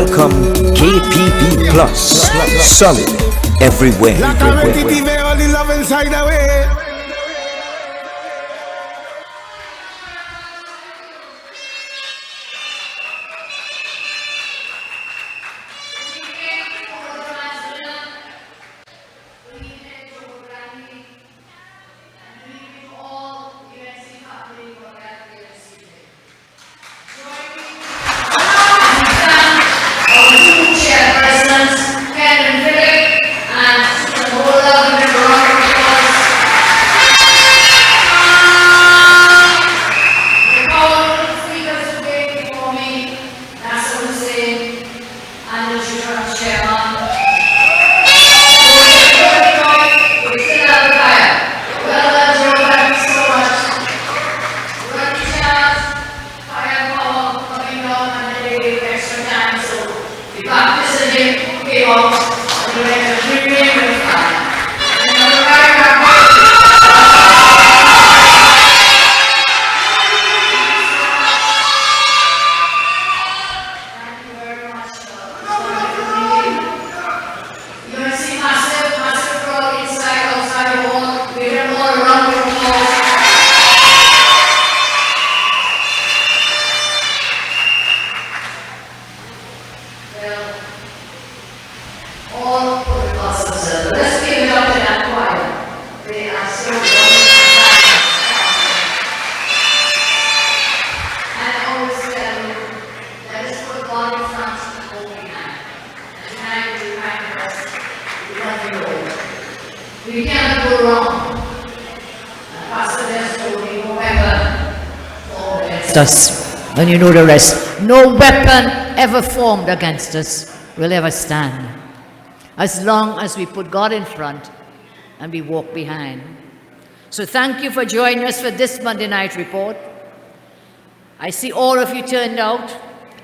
Welcome KPB Plus, solid everywhere. All the love inside away. We cannot go wrong. Pastor just told me, no weapon formed against us. And you know the rest. No weapon ever formed against us will ever stand. As long as we put God in front and we walk behind. So thank you for joining us for this Monday night report. I see all of you turned out,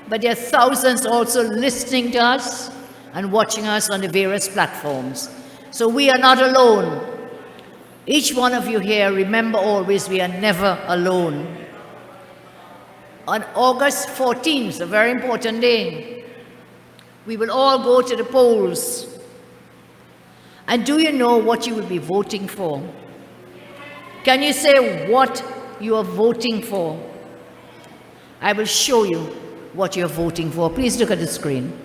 but there are thousands also listening to us and watching us on the various platforms. So we are not alone. Each one of you here, remember always, we are never alone. On August 14th, a very important day, we will all go to the polls. And do you know what you will be voting for? Can you say what you are voting for? I will show you what you're voting for. Please look at the screen.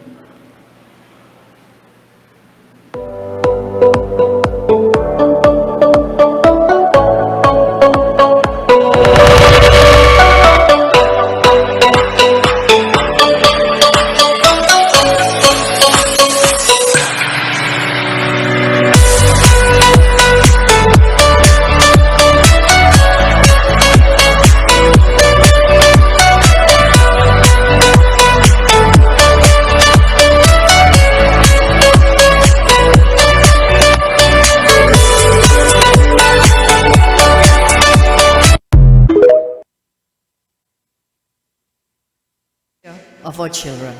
Of our children.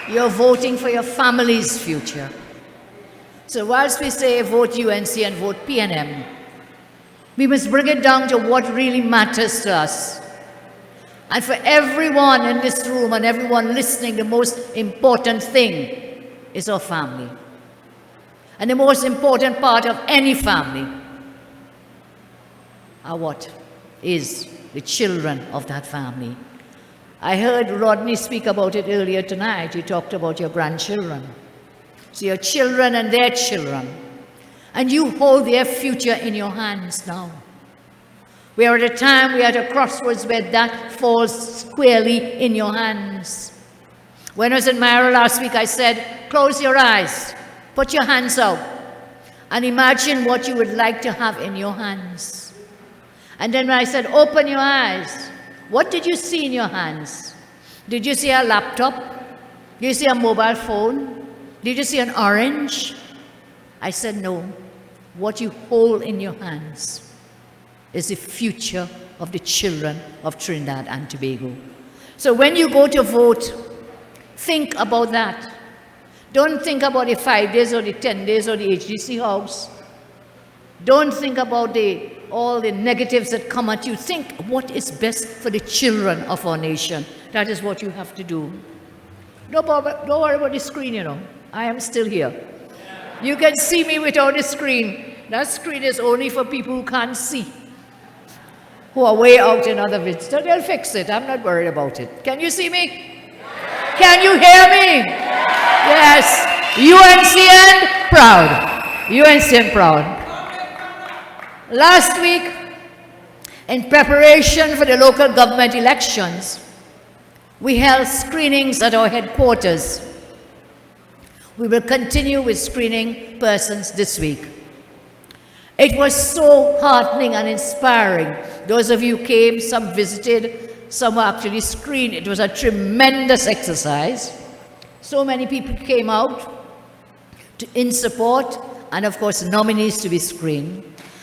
You're voting for your family's future. So whilst we say vote UNC and vote PNM, we must bring it down to what really matters to us. And for everyone in this room and everyone listening, the most important thing is our family. And the most important part of any family are what is the children of that family. I heard Rodney speak about it earlier tonight. He talked about your grandchildren. So your children and their children. And you hold their future in your hands now. We are at a time, we are at a crossroads where that falls squarely in your hands. When I was in Myra last week, I said, close your eyes, put your hands out, and imagine what you would like to have in your hands. And then when I said, open your eyes, what did you see in your hands? Did you see a laptop? Did you see a mobile phone? Did you see an orange? I said, no. What you hold in your hands is the future of the children of Trinidad and Tobago. So when you go to vote, think about that. Don't think about the 5 days or the 10 days or the HDC house. Don't think about the all the negatives that come at you. Think what is best for the children of our nation. That is what you have to do. Don't worry about the screen, you know. I am still here. You can see me without the screen. That screen is only for people who can't see, who are way out in other bits. So they'll fix it. I'm not worried about it. Can you see me? Can you hear me? Yes. UNCN proud. UNCN proud. Last week, in preparation for the local government elections, we held screenings at our headquarters. We will continue with screening persons this week. It was so heartening and inspiring. Those of you who came, some visited, some were actually screened. It was a tremendous exercise. So many people came out in support, and of course nominees to be screened.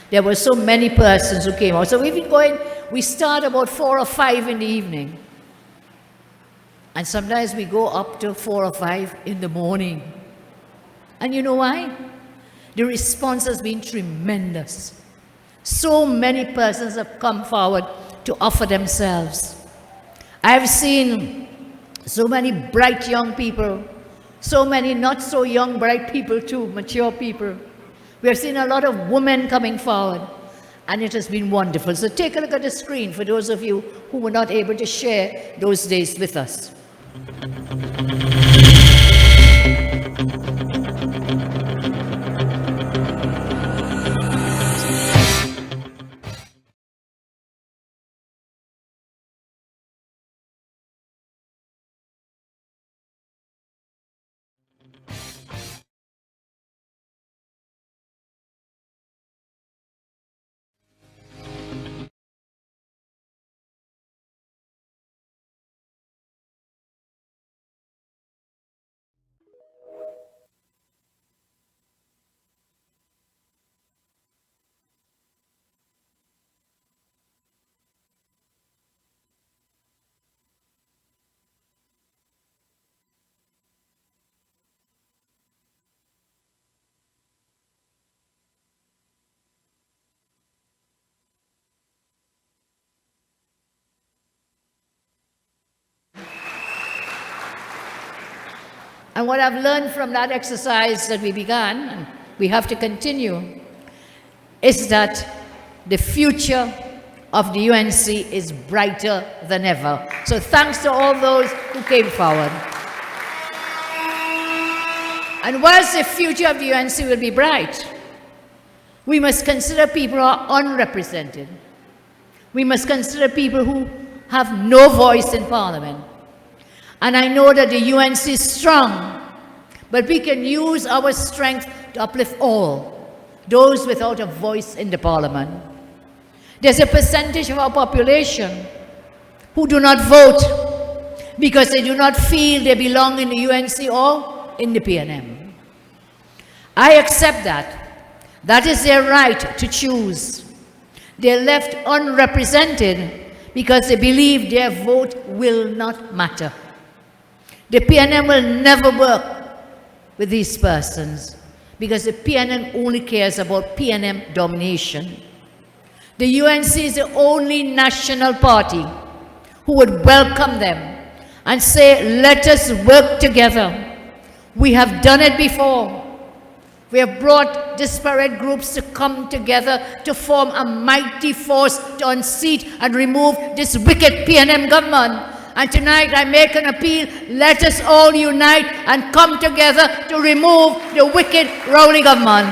There were so many persons who came out. So we've been going, we start about 4 or 5 in the evening. And sometimes we go up to 4 or 5 in the morning. And you know why? The response has been tremendous. So many persons have come forward to offer themselves. I have seen so many bright young people, so many not so young bright people too, mature people. We have seen a lot of women coming forward, and it has been wonderful. So take a look at the screen for those of you who were not able to share those days with us. And what I've learned from that exercise that we began, and we have to continue, is that the future of the UNC is brighter than ever. So thanks to all those who came forward. And whilst the future of the UNC will be bright, we must consider people who are unrepresented. We must consider people who have no voice in Parliament. And I know that the UNC is strong, but we can use our strength to uplift all, those without a voice in the Parliament. There's a percentage of our population who do not vote because they do not feel they belong in the UNC or in the PNM. I accept that. That is their right to choose. They're left unrepresented because they believe their vote will not matter. The PNM will never work with these persons because the PNM only cares about PNM domination. The UNC is the only national party who would welcome them and say, let us work together. We have done it before. We have brought disparate groups to come together to form a mighty force to unseat and remove this wicked PNM government. And tonight I make an appeal, let us all unite and come together to remove the wicked Rowley government.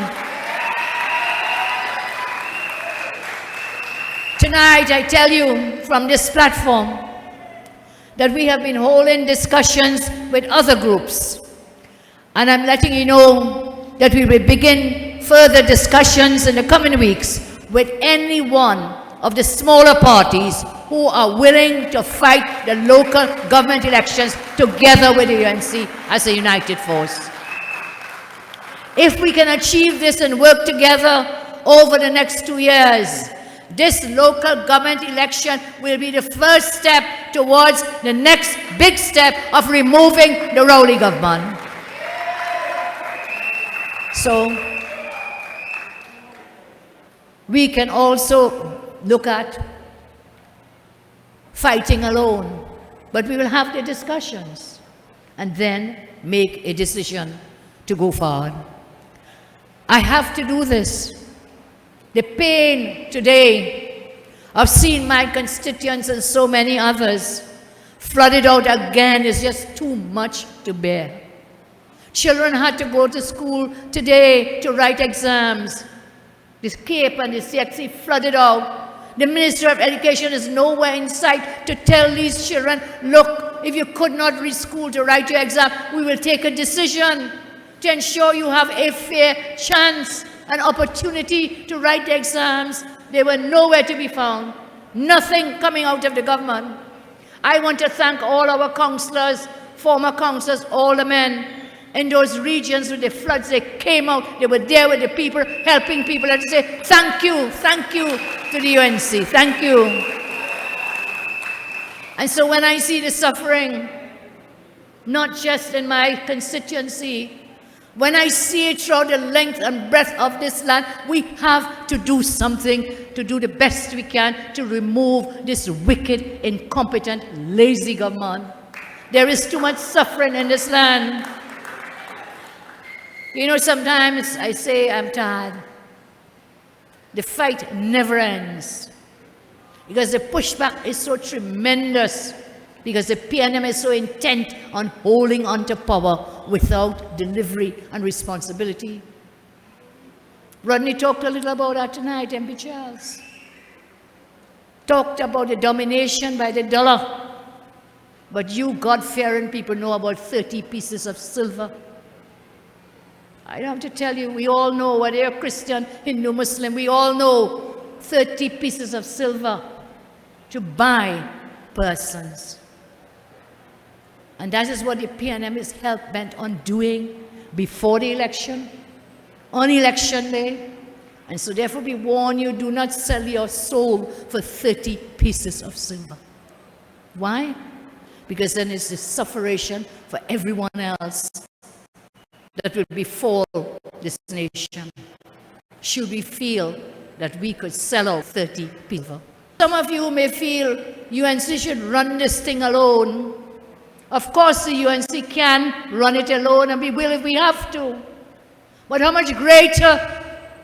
Tonight I tell you from this platform that we have been holding discussions with other groups. And I'm letting you know that we will begin further discussions in the coming weeks with any one of the smaller parties who are willing to fight the local government elections together with the UNC as a united force. If we can achieve this and work together over the next 2 years, this local government election will be the first step towards the next big step of removing the Rowley government. So, We can also look at fighting alone, but we will have the discussions and then make a decision to go forward. I have to do this. The pain today of seeing my constituents and so many others flooded out again is just too much to bear. Children had to go to school today to write exams. The Cape and the CXC flooded out. The Minister of Education is nowhere in sight to tell these children, look, if you could not reach school to write your exam, we will take a decision to ensure you have a fair chance, an opportunity to write the exams. They were nowhere to be found. Nothing coming out of the government. I want to thank all our councillors, former councillors, all the men in those regions with the floods. They came out, they were there with the people, helping people, and to say, thank you to the UNC, thank you. And so when I see the suffering, not just in my constituency, when I see it throughout the length and breadth of this land, we have to do something, to do the best we can to remove this wicked, incompetent, lazy government. There is too much suffering in this land. You know, sometimes I say I'm tired. The fight never ends because the pushback is so tremendous, because the PNM is so intent on holding on to power without delivery and responsibility. Rodney talked a little about that tonight, MP Charles. Talked about the domination by the dollar. But you God-fearing people know about 30 pieces of silver. I don't have to tell you, we all know, whether you're Christian, Hindu, Muslim, we all know 30 pieces of silver to buy persons. And that is what the PNM is hell-bent on doing before the election, on election day. And so therefore we warn you, do not sell your soul for 30 pieces of silver. Why? Because then it's the suffering for everyone else that will befall this nation, should we feel that we could sell out 30 people. Some of you may feel UNC should run this thing alone. Of course the UNC can run it alone, and we will if we have to. But how much greater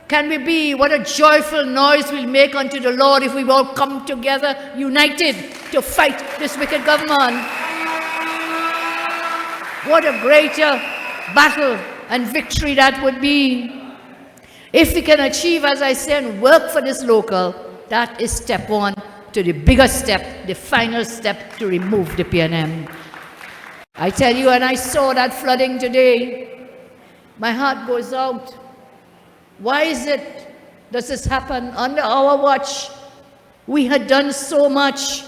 can we be? What a joyful noise we'll make unto the Lord if we all come together united to fight this wicked government. What a greater battle and victory that would be. If we can achieve, as I say, and work for this local, that is step one to the bigger step, the final step to remove the PNM. I tell you, and I saw that flooding today, my heart goes out. Why is it does this happen under our watch? We had done so much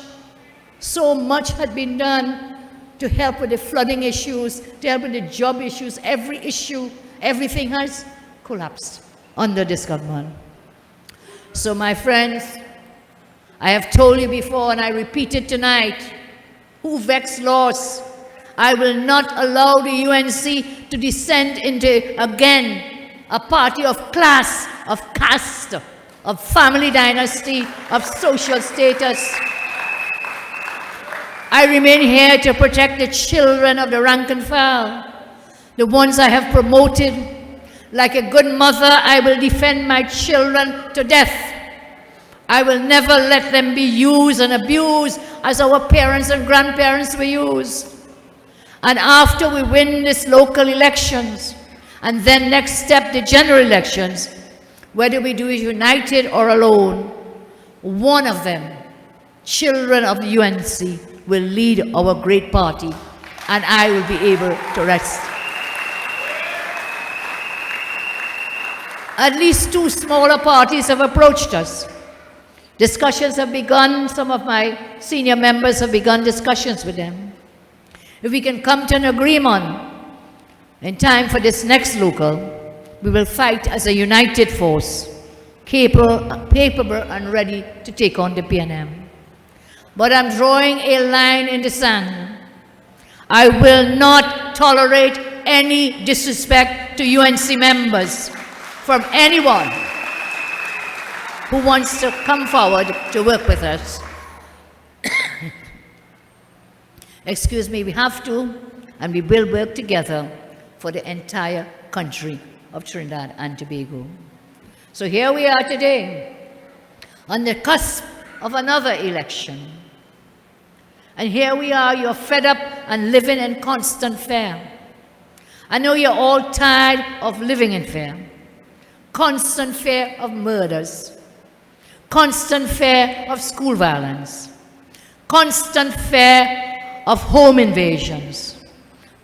had been done to help with the flooding issues, to help with the job issues, every issue, everything has collapsed under this government. So my friends, I have told you before and I repeat it tonight, who vex laws? I will not allow the UNC to descend into, again, a party of class, of caste, of family dynasty, of social status. I remain here to protect the children of the rank and file, the ones I have promoted. Like a good mother, I will defend my children to death. I will never let them be used and abused as our parents and grandparents were used. And after we win these local elections, and then next step, the general elections, whether we do it united or alone, one of them, children of the UNC, will lead our great party, and I will be able to rest. At least two smaller parties have approached us. Discussions have begun. Some of my senior members have begun discussions with them. If we can come to an agreement in time for this next local, we will fight as a united force, capable and ready to take on the PNM. But I'm drawing a line in the sand. I will not tolerate any disrespect to UNC members from anyone. who wants to come forward to work with us. Excuse me, we have to and we will work together for the entire country of Trinidad and Tobago. So here we are today, on the cusp of another election. And here we are, you're fed up and living in constant fear. I know you're all tired of living in fear. Constant fear of murders, constant fear of school violence, constant fear of home invasions,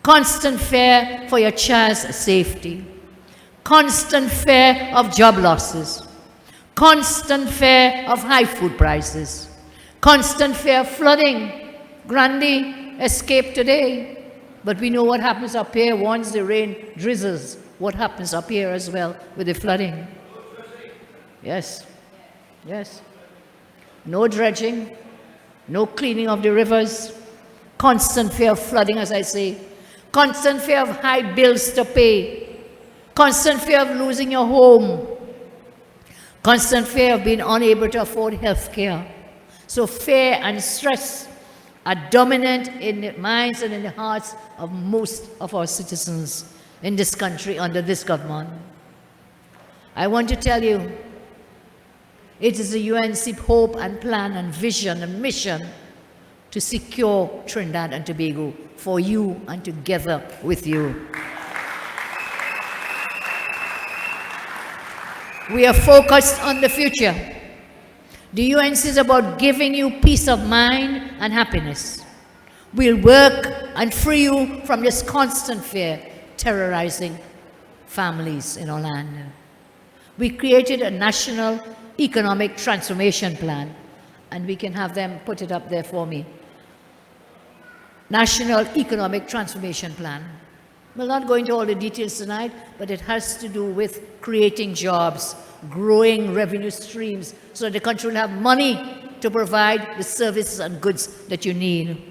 constant fear for your child's safety, constant fear of job losses, constant fear of high food prices, constant fear of flooding. Grande escaped today, but we know what happens up here once the rain drizzles. What happens up here as well with the flooding? Yes, yes. No dredging, no cleaning of the rivers, constant fear of flooding, as I say, constant fear of high bills to pay, constant fear of losing your home, constant fear of being unable to afford health care. So fear and stress are dominant in the minds and in the hearts of most of our citizens in this country under this government. I want to tell you, it is the UNC hope and plan and vision and mission to secure Trinidad and Tobago for you and together with you. We are focused on the future. The UNC is about giving you peace of mind and happiness. We'll work and free you from this constant fear terrorizing families in our land. We created a national economic transformation plan, and we can have them put it up there for me. National Economic Transformation Plan. We'll not go into all the details tonight, but it has to do with creating jobs, growing revenue streams, so that the country will have money to provide the services and goods that you need.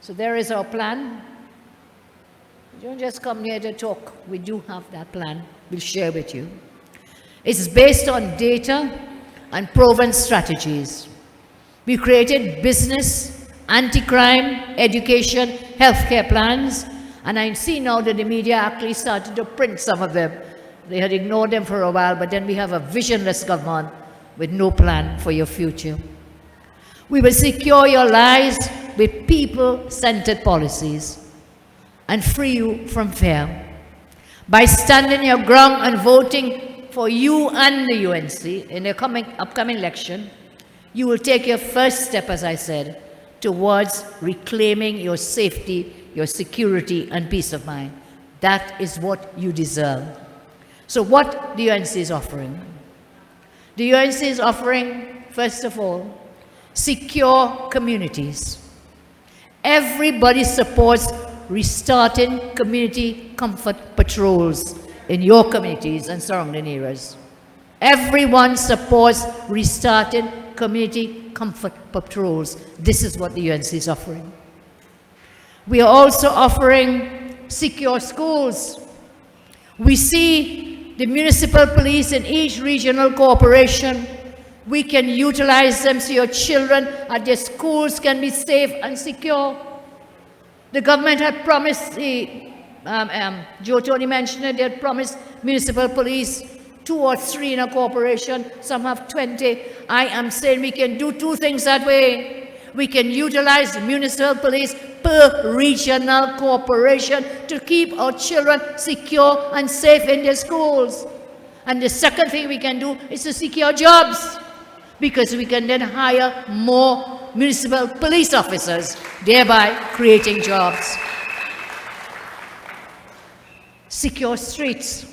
So there is our plan. You don't just come here to talk. We do have that plan. We'll share with you. It's based on data and proven strategies. We created business, anti-crime, education, healthcare plans, and I see now that the media actually started to print some of them. They had ignored them for a while, but then we have a visionless government with no plan for your future. We will secure your lives with people-centered policies and free you from fear. By standing your ground and voting for you and the UNC in the upcoming election, you will take your first step, as I said, towards reclaiming your safety, your security, and peace of mind. That is what you deserve. So what the UNC is offering? The UNC is offering, first of all, secure communities. Everybody supports restarting community comfort patrols in your communities and surrounding areas. Everyone supports restarting community comfort patrols. This is what the UNC is offering. We are also offering secure schools. We see the municipal police in each regional corporation. We can utilize them so your children at their schools can be safe and secure. The government had promised, Joe Tony mentioned it, they had promised municipal police 2 or 3 in a corporation, some have 20. I am saying we can do 2 things that way. We can utilize municipal police per regional corporation to keep our children secure and safe in their schools. And the second thing we can do is to secure jobs, because we can then hire more municipal police officers, thereby creating jobs. Secure streets.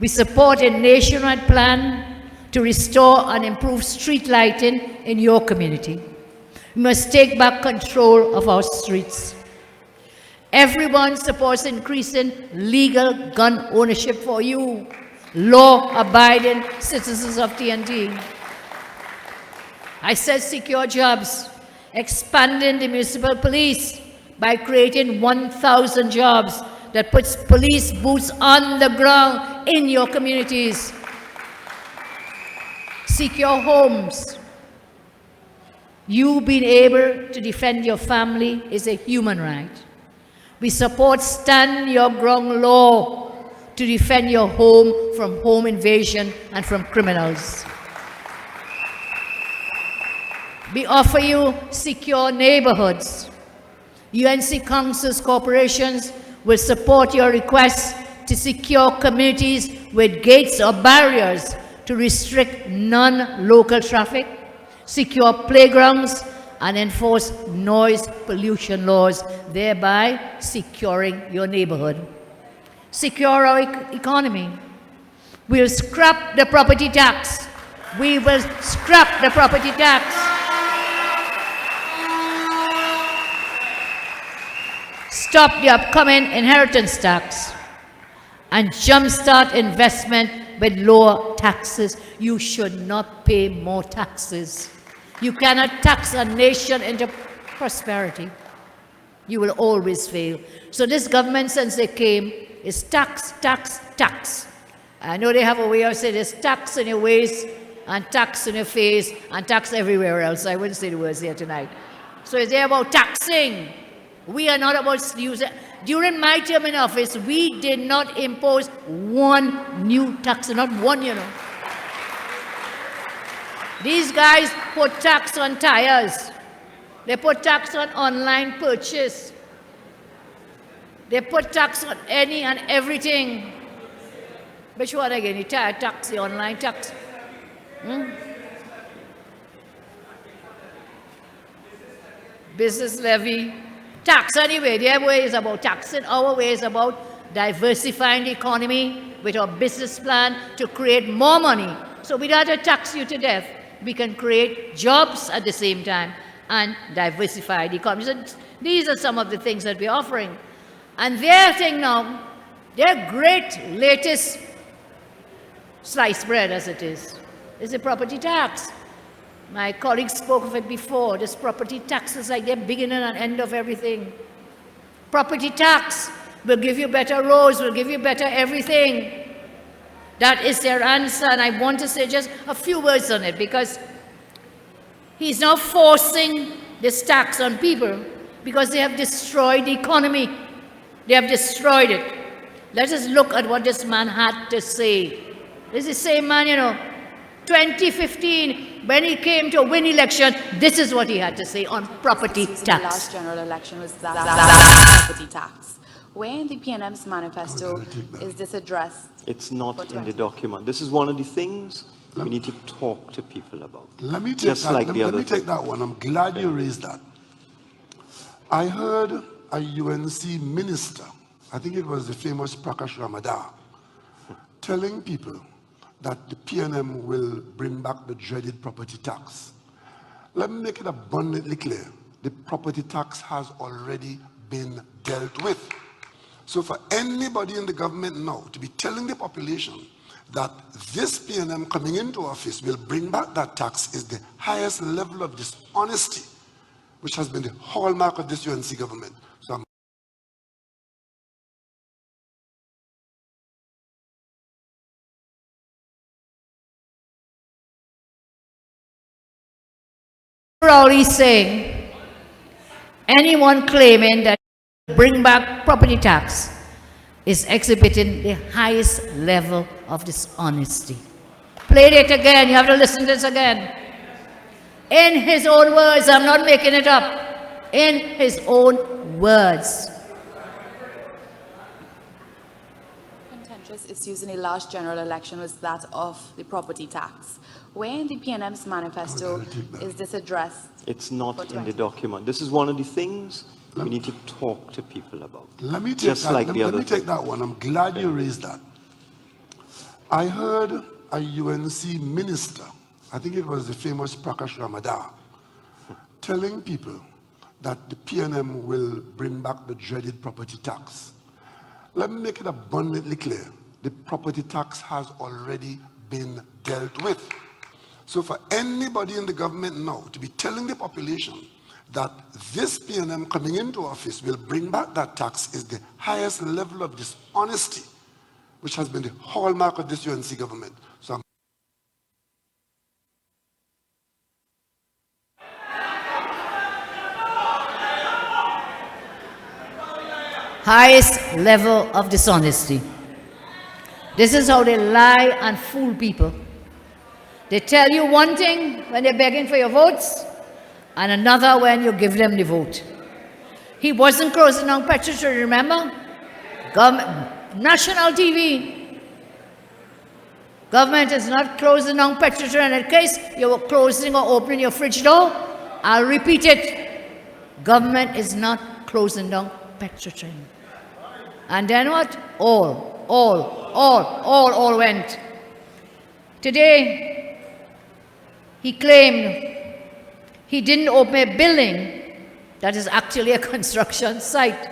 We support a nationwide plan to restore and improve street lighting in your community. We must take back control of our streets. Everyone supports increasing legal gun ownership for you, law-abiding citizens of TNT. I said secure jobs, expanding the municipal police by creating 1,000 jobs that puts police boots on the ground in your communities. secure homes. You being able to defend your family is a human right. We support stand your ground law to defend your home from home invasion and from criminals. We offer you secure neighborhoods. UNC councils, corporations will support your request to secure communities with gates or barriers to restrict non-local traffic, secure playgrounds, and enforce noise pollution laws, thereby securing your neighborhood. Secure our economy. We'll scrap the property tax. We will scrap the property tax. Stop the upcoming inheritance tax and jumpstart investment with lower taxes. You should not pay more taxes. You cannot tax a nation into prosperity. You will always fail. So this government, since they came, is tax, tax, tax. I know they have a way of saying there's tax in your waist and tax in your face and tax everywhere else. I wouldn't say the words here tonight. So it's there about taxing. We are not about using. During my term in office, we did not impose one new tax, not one, you know. These guys put tax on tires. They put tax on online purchase. They put tax on any and everything. Which one again? The tire tax, the online tax. Business levy. Tax anyway. Their way is about taxing. Our way is about diversifying the economy with our business plan to create more money. So we don't have to tax you to death. We can create jobs at the same time and diversify the economy. So these are some of the things that we're offering. And their thing now, their great latest sliced bread, as it is the property tax. My colleagues spoke of it before. This property tax is like the beginning and end of everything. Property tax will give you better roads, will give you better everything. That is their answer, and I want to say just a few words on it, because he's now forcing this tax on people because they have destroyed the economy. They have destroyed it. Let us look at what this man had to say. This is the same man, you know, 2015, when he came to win election, this is what he had to say on property tax. The last general election was that property tax. Where in the PNM's manifesto is this addressed? It's not in the document. This is one of the things we need to talk to people about. Let me take Just that. like let, the let other me take thing. that one. I'm glad you raised that. I heard a UNC minister, I think it was the famous Prakash Ramadar, telling people that the PNM will bring back the dreaded property tax. Let me make it abundantly clear. The property tax has already been dealt with. So for anybody in the government now to be telling the population that this PNM coming into office will bring back that tax is the highest level of dishonesty, which has been the hallmark of this UNC government. So I'm proudly saying anyone claiming that bring back property tax is exhibiting the highest level of dishonesty. Play it again. You have to listen to this again. In his own words, I'm not making it up. In his own words. Contentious issues in the last general election was that of the property tax. Where in the PNM's manifesto is this addressed? It's not in the document. This is one of the things we need to talk to people about. Let me take Just that. like let, the let other me take thing. that one. I'm glad you raised that. I heard a UNC minister, I think it was the famous Prakash Ramadar, telling people that the PNM will bring back the dreaded property tax. Let me make it abundantly clear. The property tax has already been dealt with. So for anybody in the government now to be telling the population that this PNM coming into office will bring back that tax is the highest level of dishonesty, which has been the hallmark of this UNC government. So I'm highest level of dishonesty. This is how they lie and fool people. They tell you one thing when they're begging for your votes, and another when you give them the vote. He wasn't closing down petrol, remember? National TV. Government is not closing down petrol, and in case you were closing or opening your fridge door, I'll repeat it. Government is not closing down petrol. And then what? All went. Today, he claimed he didn't open a building that is actually a construction site.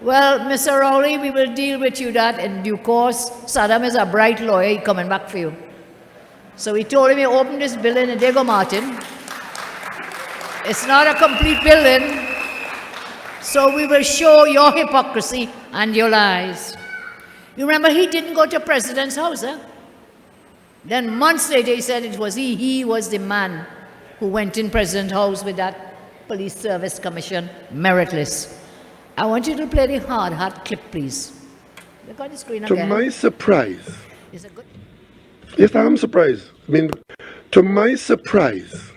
Well, Mr. Rowley, we will deal with you that in due course. Saddam is a bright lawyer, he's coming back for you. So we told him he opened this building in Diego Martin. It's not a complete building. So we will show your hypocrisy and your lies. You remember he didn't go to President's house, eh? Then months later he said it was he was the man who went in President's house with that Police Service Commission merit list. I want you to play the hard hat clip, please. Look on the screen again. To my surprise, Is it good? yes, I am surprised. I mean, to my surprise,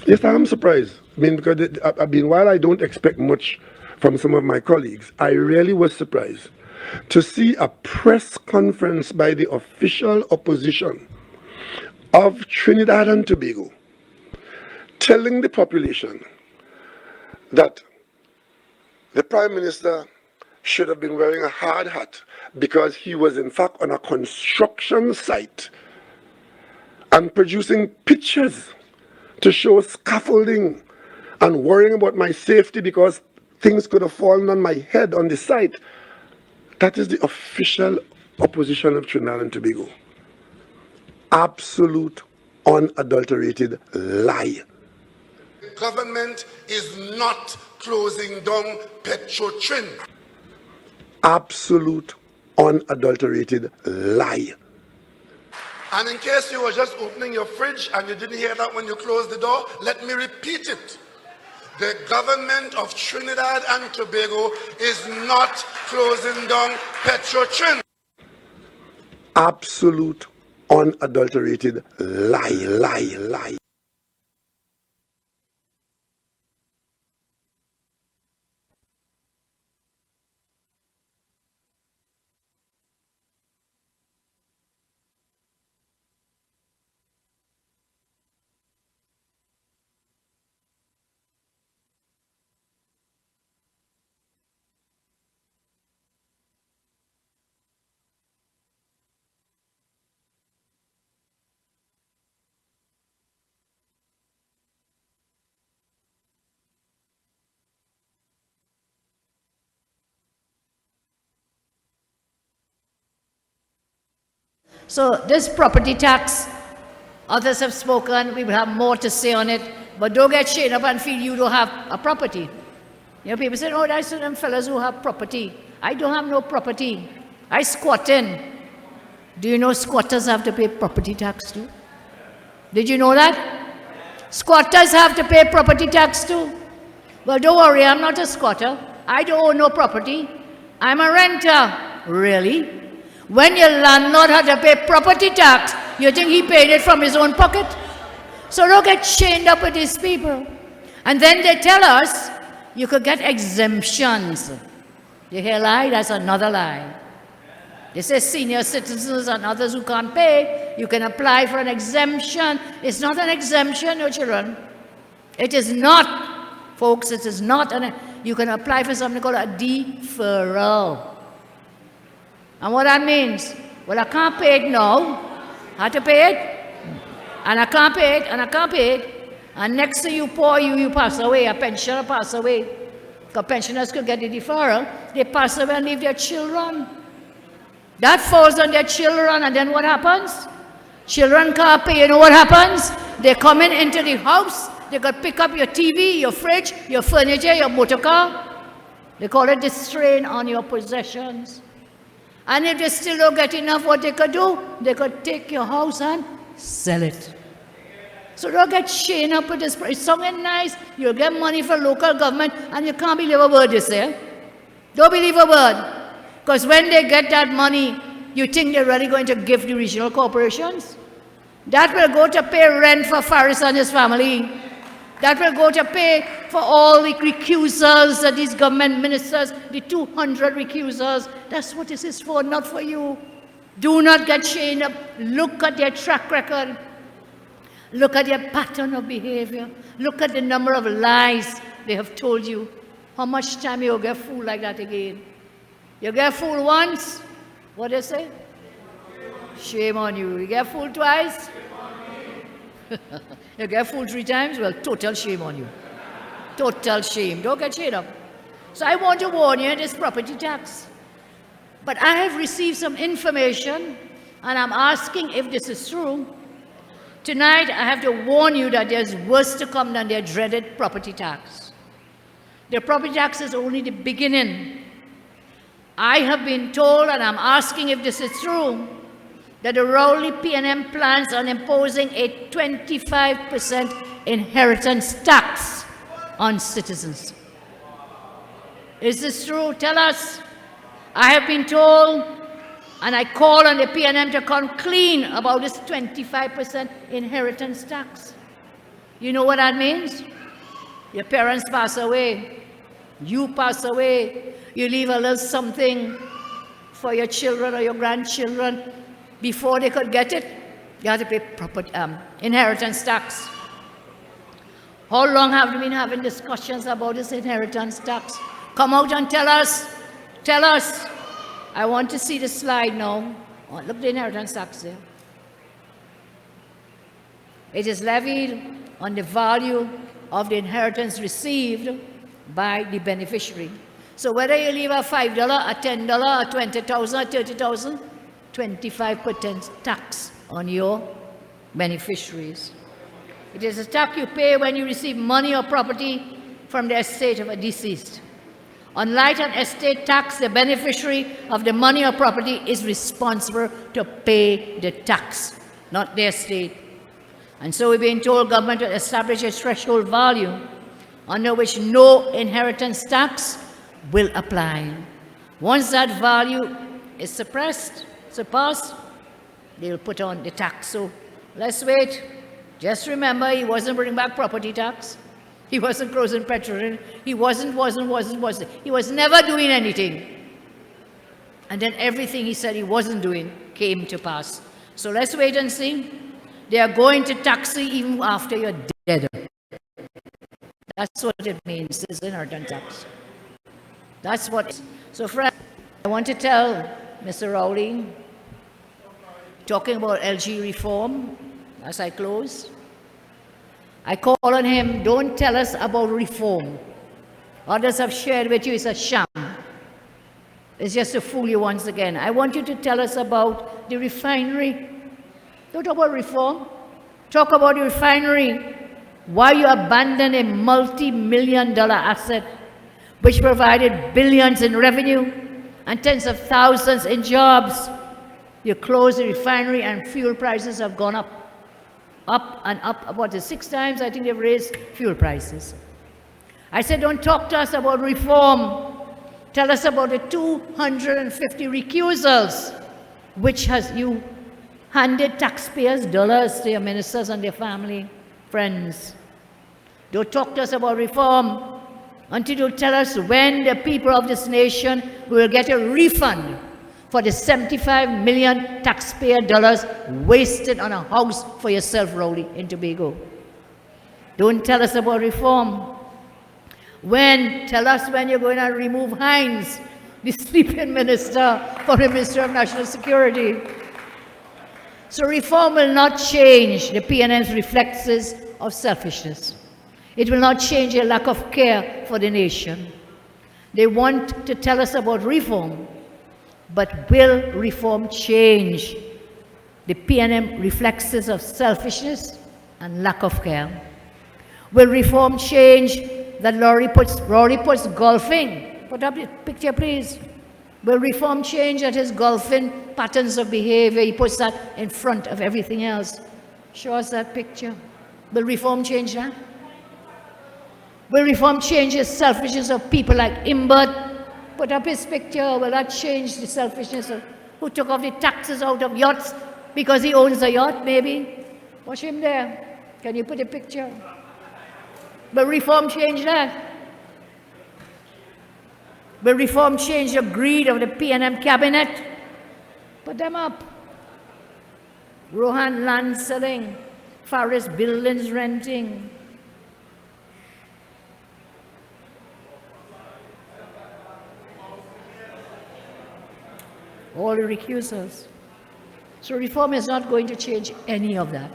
yes, I am surprised. I mean, because while I don't expect much from some of my colleagues, I really was surprised to see a press conference by the official opposition of Trinidad and Tobago telling the population that the Prime Minister should have been wearing a hard hat because he was in fact on a construction site and producing pictures to show scaffolding and worrying about my safety because things could have fallen on my head on the site. That is the official opposition of Trinidad and Tobago. Absolute, unadulterated lie. Government is not closing down Petro-Trin. Absolute, unadulterated lie. And in case you were just opening your fridge and you didn't hear that when you closed the door, let me repeat it. The government of Trinidad and Tobago is not closing down Petro-Trin. Absolute, unadulterated lie. So this property tax, others have spoken, we will have more to say on it, but don't get shaken up and feel you don't have a property. You know, people say, oh, there's some fellas who have property. I don't have no property. I squat in. Do you know squatters have to pay property tax too? Did you know that? Squatters have to pay property tax too. Well, don't worry, I'm not a squatter. I don't own no property. I'm a renter. Really? When your landlord had to pay property tax, you think he paid it from his own pocket? So don't get chained up with these people. And then they tell us you could get exemptions. You hear lie? That's another lie. They say senior citizens and others who can't pay, you can apply for an exemption. It's not an exemption, your children. It is not, folks, it is not. You can apply for something called a deferral. And what that means, well, I can't pay it now. I have to pay it, and I can't pay it, and I can't pay it. And next to you, poor you pass away, a pensioner pass away. Because pensioners could get the deferral, they pass away and leave their children. That falls on their children, and then what happens? Children can't pay, you know what happens? They come into the house, they could pick up your TV, your fridge, your furniture, your motor car. They call it the strain on your possessions. And if they still don't get enough, what they could do, they could take your house and sell it. So don't get chained up with this. It's something nice. You'll get money from local government, and you can't believe a word they say. Don't believe a word. Because when they get that money, you think they're really going to give the regional corporations? That will go to pay rent for Faris and his family. That will go to pay for all the recusals of these government ministers, the 200 recusals. That's what this is for, not for you. Do not get chained up. Look at their track record. Look at their pattern of behavior. Look at the number of lies they have told you. How much time you'll get fooled like that again? You get fooled once, what do you say? Shame on you. You get fooled twice? You get fooled 3 times? Well, total shame on you. Total shame. Don't get chained up. So I want to warn you, this property tax. But I have received some information, and I'm asking if this is true. Tonight, I have to warn you that there's worse to come than their dreaded property tax. The property tax is only the beginning. I have been told, and I'm asking if this is true, that the Rowley P&M plans on imposing a 25% inheritance tax on citizens. Is this true? Tell us. I have been told, and I call on the P&M to come clean about this 25% inheritance tax. You know what that means? Your parents pass away. You pass away. You leave a little something for your children or your grandchildren. Before they could get it, you have to pay proper inheritance tax. How long have we been having discussions about this inheritance tax? Come out and tell us. Tell us. I want to see the slide now. Oh, look at the inheritance tax there. It is levied on the value of the inheritance received by the beneficiary. So whether you leave a $5, a $10, a $20,000, a $30,000, 25% tax on your beneficiaries. It is a tax you pay when you receive money or property from the estate of a deceased. Unlike an estate tax, the beneficiary of the money or property is responsible to pay the tax, not the estate. And so we're being told government to establish a threshold value under which no inheritance tax will apply. Once that value is surpassed, they'll put on the tax. So let's wait. Just remember, he wasn't bringing back property tax. He wasn't closing petrol. He wasn't. He was never doing anything. And then everything he said he wasn't doing came to pass. So let's wait and see. They are going to tax you even after you're dead. That's what it means, this inheritance tax. That's what. So friends, I want to tell Mr. Rowley, talking about LG reform, as I close, I call on him, don't tell us about reform. Others have shared with you, it's a sham. It's just to fool you once again. I want you to tell us about the refinery. Don't talk about reform. Talk about the refinery. Why you abandoned a multi-million-dollar asset which provided billions in revenue and tens of thousands in jobs. You closed the refinery and fuel prices have gone up and up, about 6 times I think they've raised fuel prices. I said, don't talk to us about reform. Tell us about the 250 recusals, which has you handed taxpayers dollars to your ministers and their family, friends. Don't talk to us about reform until you tell us when the people of this nation will get a refund for the 75 million taxpayer dollars wasted on a house for yourself, Rowley, in Tobago. Don't tell us about reform. Tell us when you're going to remove Hines, the sleeping minister, for the Minister of National Security. So reform will not change the PNM's reflexes of selfishness. It will not change a lack of care for the nation. They want to tell us about reform, but will reform change the PNM reflexes of selfishness and lack of care? Will reform change that Rory puts golfing? Put up the picture, please. Will reform change that his golfing patterns of behavior, he puts that in front of everything else? Show us that picture. Will reform change that? Will reform change the selfishness of people like Imbert, put up his picture. Will that change the selfishness of who took off the taxes out of yachts because he owns a yacht, maybe? Watch him there. Can you put a picture? But reform changed that. But reform changed the greed of the P&M cabinet. Put them up. Rohan land selling. Forest buildings renting. All the recusals. So reform is not going to change any of that.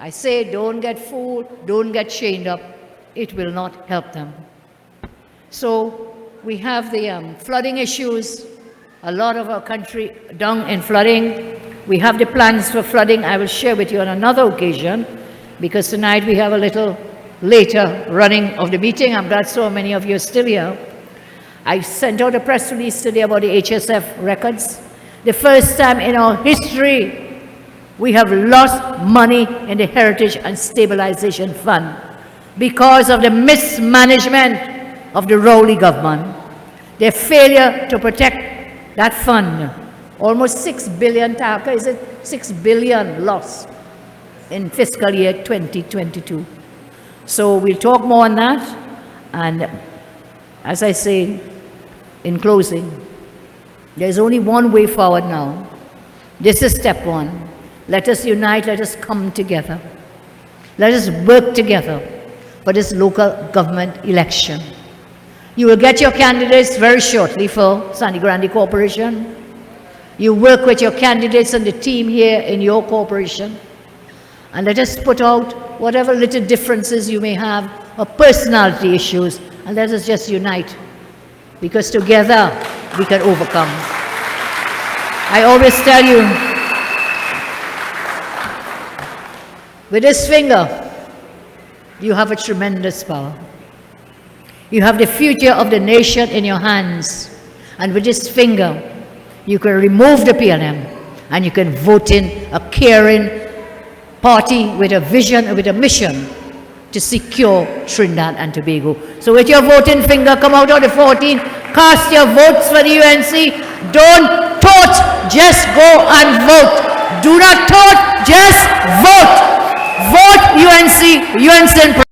I say don't get fooled, don't get chained up. It will not help them. So we have the flooding issues. A lot of our country down in flooding. We have the plans for flooding. I will share with you on another occasion, because tonight we have a little later running of the meeting. I'm glad so many of you are still here. I sent out a press release today about the HSF records. The first time in our history, we have lost money in the Heritage and Stabilization Fund because of the mismanagement of the Rowley government, their failure to protect that fund. Almost 6 billion taka, is it 6 billion lost in fiscal year 2022. So we'll talk more on that. And as I say, in closing, there's only one way forward now. This is step one. Let us unite, let us come together. Let us work together for this local government election. You will get your candidates very shortly for Sandy Grande Corporation. You work with your candidates and the team here in your corporation. And let us put out whatever little differences you may have or personality issues, and let us just unite, because together we can overcome. I always tell you, with this finger, you have a tremendous power. You have the future of the nation in your hands. And with this finger, you can remove the P&M and you can vote in a caring party with a vision and with a mission to secure Trinidad and Tobago. So with your voting finger, come out on the 14th, cast your votes for the UNC. Don't tote, just go and vote. Do not tote, just vote. Vote UNC, UNC.